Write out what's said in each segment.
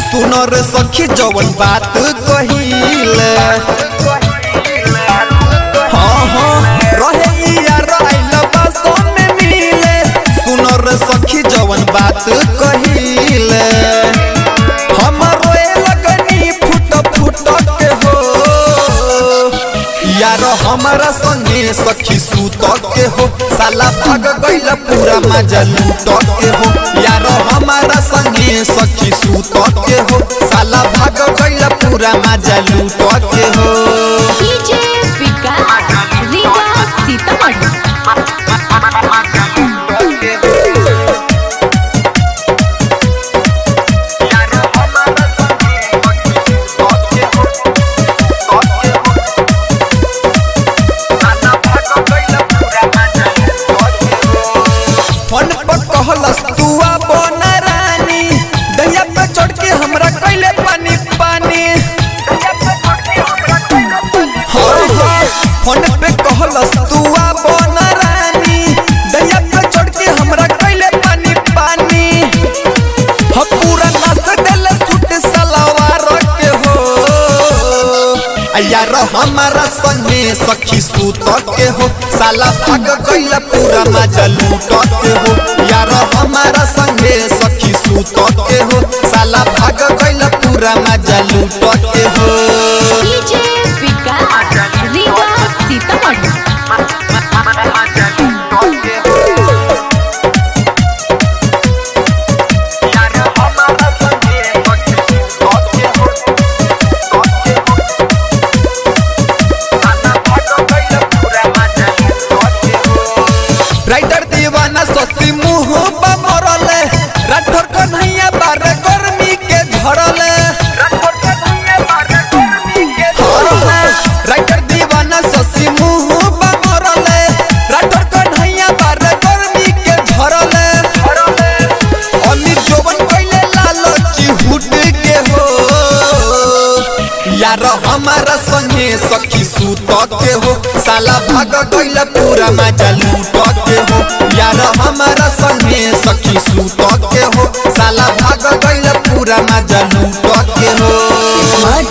सुनर सखी जवन बात कहिले हाँ हाँ रहे यार आइल बासों में मिले सुनर सखी जवन बात कहिले हमरो लगनी फुट फुट के हो यार हमारा संगे सखी सूत के हो साला भाग गइल पूरा मजा लूट के हो यार हमारा संगे सखी सूत के हो साला भाग गइल पूरा मजा लूट के हो डीजे विकास रीगा सीतामढ़ी कहलस तुआ बन रानी दहिया पे चढ़ के हमरा कैले पानी पानी हाँ हाँ फोन पे कहलस तुआ बन रानी दहिया पे चढ़ के हमरा कैले पानी पानी हम पूरा नाच देले सूट सलवार के हो यार हमारा संगे सखी सूत के हो साला भाग गइल पूरा मजा लूट के हो यार हमारा संगे सखी सूत के हो साला भाग गइल पूरा मजा लूट के हो डीजे विकास रीगा सीतामढ़ी राइटर दीवाना ससी मुँह मरले राठौर कन्हैया बारे गर्मी के झरले राइटर दीवाना ससी मुँह मरले राठौर कन्हैया बारे गर्मी के झरले अमीर जोबन कैले लालची हुट के हो यार हमारा संगे सखी सूत के हो साला भाग गइल पूरा मजा लूट के हो यार हमारा संगे सखी सूत के हो साला भाग गइल पूरा मजा लूट के हो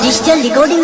डिजिटल रिकॉर्डिंग